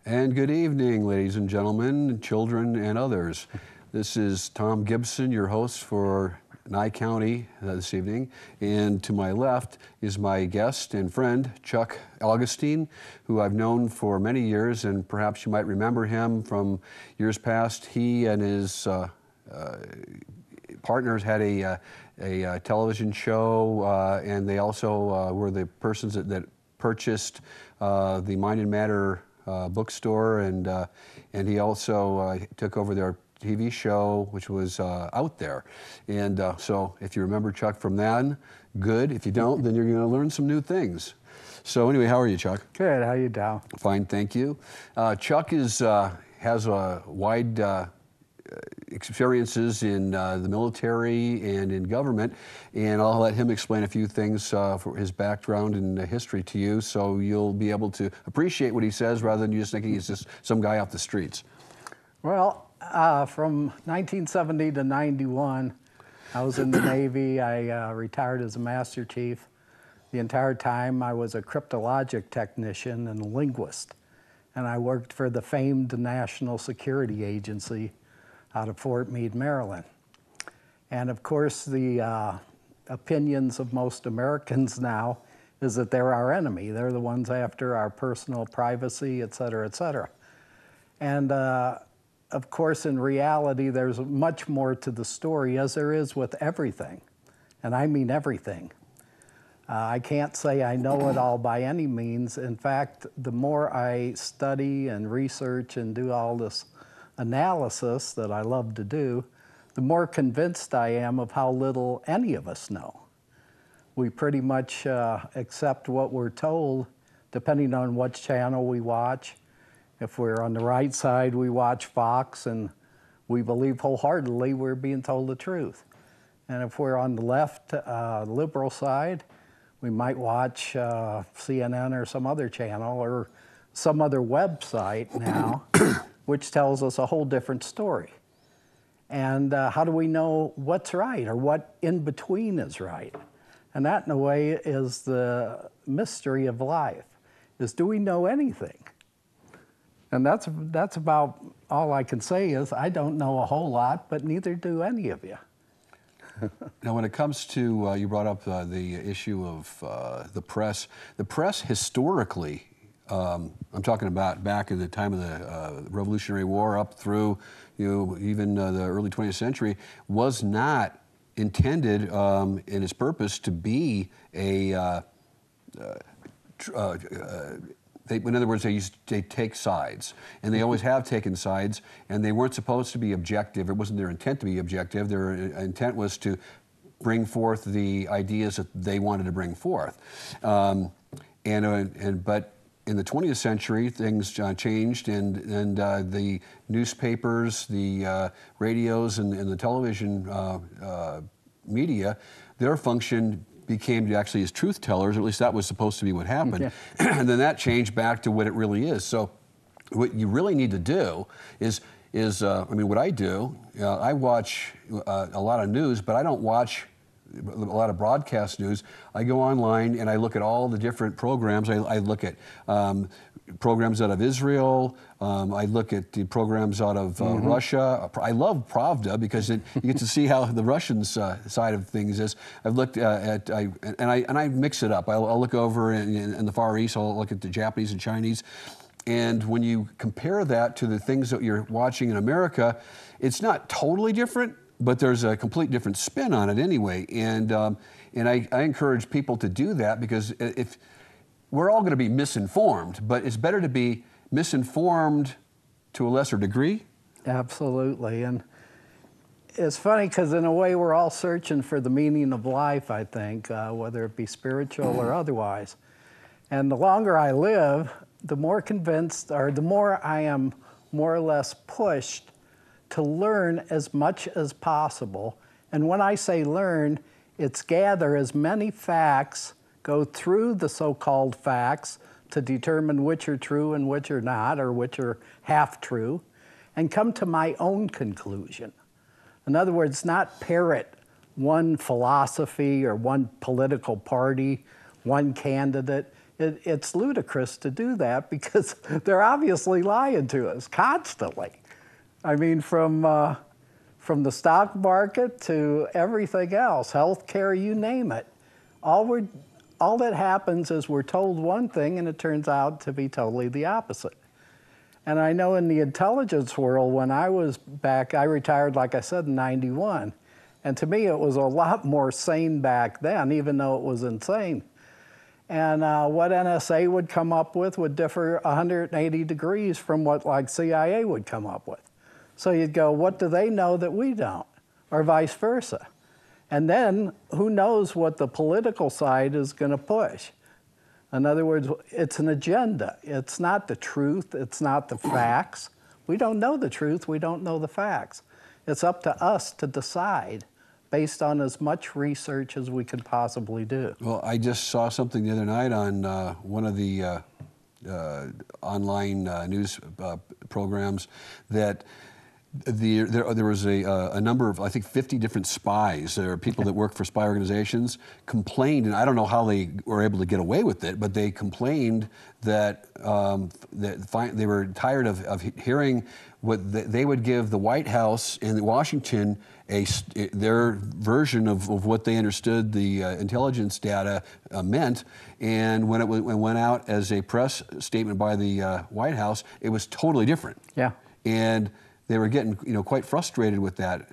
And good evening, ladies and gentlemen, children and others. This is Tom Gibson, your host for Nye County this evening. And to my left is my guest and friend, Chuck Augustin, who I've known for many years, and perhaps you might remember him from years past. He and his partners had a television show, and they also were the persons that purchased the Mind and Matter bookstore, and he also took over their TV show, which was Out There. And so if you remember Chuck from then, good. If you don't, then you're going to learn some new things. So anyway, how are you, Chuck? Good. How you doing? Fine, thank you. Chuck has a wide experiences in the military and in government, and I'll let him explain a few things for his background and history to you, so you'll be able to appreciate what he says rather than you just thinking he's just some guy off the streets. Well, from 1970 to 91, I was in the Navy. I retired as a Master Chief. The entire time I was a cryptologic technician and a linguist, and I worked for the famed National Security Agency out of Fort Meade, Maryland. And of course, the opinions of most Americans now is that they're our enemy. They're the ones after our personal privacy, et cetera, et cetera. And of course, in reality, there's much more to the story, as there is with everything. And I mean everything. I can't say I know it all by any means. In fact, the more I study and research and do all this analysis that I love to do, the more convinced I am of how little any of us know. We pretty much accept what we're told depending on what channel we watch. If we're on the right side, we watch Fox, and we believe wholeheartedly we're being told the truth. And if we're on the left, liberal side, we might watch CNN or some other channel or some other website now, which tells us a whole different story. And how do we know what's right or what in between is right? And that, in a way, is the mystery of life, is do we know anything? And that's about all I can say is I don't know a whole lot, but neither do any of you. Now, when it comes to, you brought up the issue of the press historically, I'm talking about back in the time of the Revolutionary War up through even the early 20th century, was not intended in its purpose to be a in other words, they take sides, and they always have taken sides, and they weren't supposed to be objective. It wasn't their intent to be objective. Their intent was to bring forth the ideas that they wanted to bring forth. But in the 20th century, things changed, and the newspapers, the radios, and the television media, their function became actually as truth tellers, or at least that was supposed to be what happened. Yeah. And then that changed back to what it really is. So what you really need to do is I mean, what I do, I watch a lot of news, but I don't watch a lot of broadcast news. I go online and I look at all the different programs. I look at programs out of Israel. I look at the programs out of Russia. I love Pravda because you get to see how the Russian side of things is. I've looked and I mix it up. I'll look over in the Far East. I'll look at the Japanese and Chinese. And when you compare that to the things that you're watching in America, it's not totally different, but there's a complete different spin on it anyway. And I encourage people to do that, because if we're all going to be misinformed, but it's better to be misinformed to a lesser degree. Absolutely. And it's funny because in a way we're all searching for the meaning of life, I think, whether it be spiritual or otherwise. And the longer I live, the more convinced, or the more I am more or less pushed to learn as much as possible. And when I say learn, it's gather as many facts, go through the so-called facts to determine which are true and which are not, or which are half true, and come to my own conclusion. In other words, not parrot one philosophy or one political party, one candidate. It's ludicrous to do that because they're obviously lying to us constantly. I mean, from the stock market to everything else, healthcare, you name it. All that happens is we're told one thing and it turns out to be totally the opposite. And I know in the intelligence world, when I was back, I retired, like I said, in '91. And to me, it was a lot more sane back then, even though it was insane. And what NSA would come up with would differ 180 degrees from what like CIA would come up with. So you'd go, what do they know that we don't? Or vice versa. And then who knows what the political side is going to push? In other words, it's an agenda. It's not the truth. It's not the facts. We don't know the truth. We don't know the facts. It's up to us to decide based on as much research as we can possibly do. Well, I just saw something the other night on one of the online news programs that there was a number of, I think, 50 different spies. There are people that work for spy organizations complained, and I don't know how they were able to get away with it, but they complained that, they were tired of hearing what they would give the White House in Washington their version of what they understood the intelligence data meant, and when it went out as a press statement by the White House, it was totally different. Yeah. And they were getting, quite frustrated with that.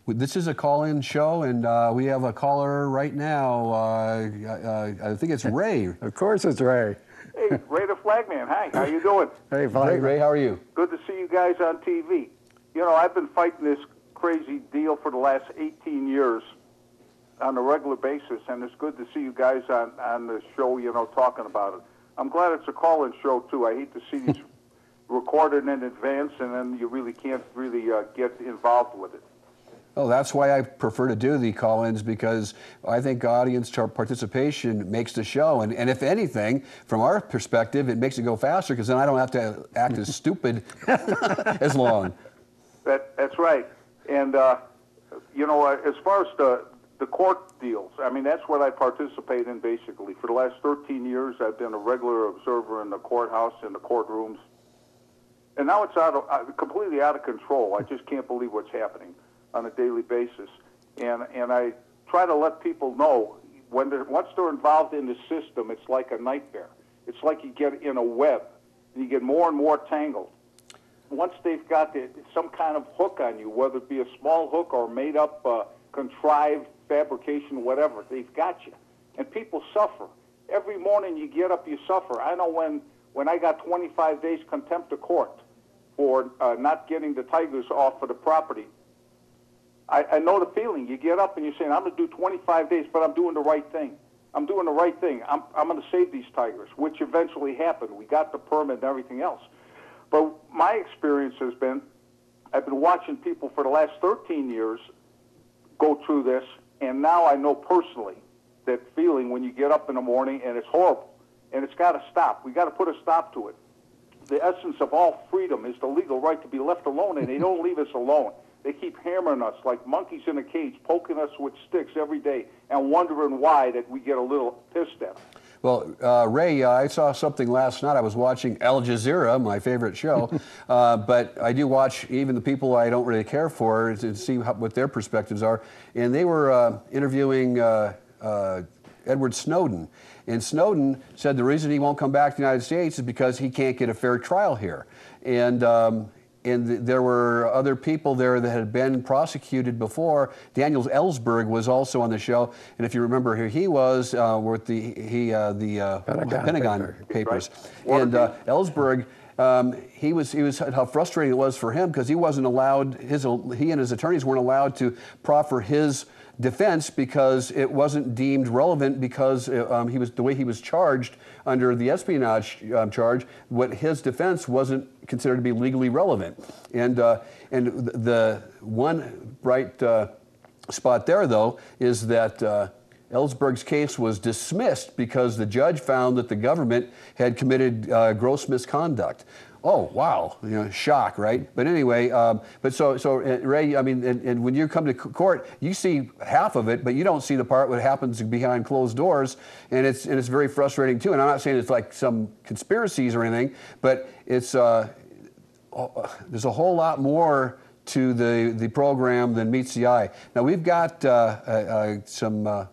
This is a call-in show, and we have a caller right now. I think it's Ray. Of course it's Ray. Hey, Ray the Flagman. Hi, how you doing? Hey, Ray, how are you? Good to see you guys on TV. I've been fighting this crazy deal for the last 18 years on a regular basis, and it's good to see you guys on the show, talking about it. I'm glad it's a call-in show, too. I hate to see these recorded in advance, and then you really can't get involved with it. Oh, that's why I prefer to do the call-ins, because I think audience participation makes the show. And if anything, from our perspective, it makes it go faster, because then I don't have to act as stupid as long. That's right. And, as far as the court deals, I mean, that's what I participate in, basically. For the last 13 years, I've been a regular observer in the courthouse, in the courtrooms. And now it's completely out of control. I just can't believe what's happening on a daily basis. And I try to let people know, once they're involved in the system, it's like a nightmare. It's like you get in a web, and you get more and more tangled. Once they've got some kind of hook on you, whether it be a small hook or made up, contrived fabrication, whatever, they've got you. And people suffer. Every morning you get up, you suffer. I know when I got 25 days contempt of court for not getting the tigers off of the property, I know the feeling. You get up and you're saying, I'm going to do 25 days, but I'm doing the right thing. I'm doing the right thing. I'm going to save these tigers, which eventually happened. We got the permit and everything else. But my experience has been, I've been watching people for the last 13 years go through this, and now I know personally that feeling when you get up in the morning, and it's horrible, and it's got to stop. We got to put a stop to it. The essence of all freedom is the legal right to be left alone, and they don't leave us alone. They keep hammering us like monkeys in a cage, poking us with sticks every day, and wondering why that we get a little pissed at them. Well, Ray, I saw something last night. I was watching Al Jazeera, my favorite show, but I do watch even the people I don't really care for to see what their perspectives are. And they were interviewing Edward Snowden. And Snowden said the reason he won't come back to the United States is because he can't get a fair trial here. And there were other people there that had been prosecuted before. Daniel Ellsberg was also on the show, and if you remember, here he was with the Pentagon Papers. Right. And Ellsberg, he was how frustrating it was for him because he wasn't allowed. He and his attorneys weren't allowed to proffer his defense because it wasn't deemed relevant because the way he was charged under the espionage charge. What his defense wasn't considered to be legally relevant, and the one bright spot there though is that Ellsberg's case was dismissed because the judge found that the government had committed gross misconduct. oh wow, you know, shock, right? But anyway, Ray, I mean, and when you come to court, you see half of it, but you don't see the part what happens behind closed doors, and it's very frustrating too. And I'm not saying it's like some conspiracies or anything, but it's there's a whole lot more to the program than meets the eye. Now we've got some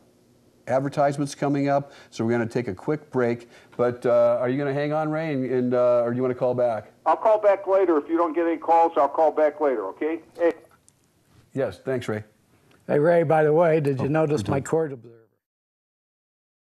advertisements coming up, so we're going to take a quick break. But are you going to hang on, Ray, or do you want to call back? I'll call back later. If you don't get any calls, I'll call back later, okay? Hey. Yes, thanks, Ray. Hey, Ray, by the way, did you notice my court observer?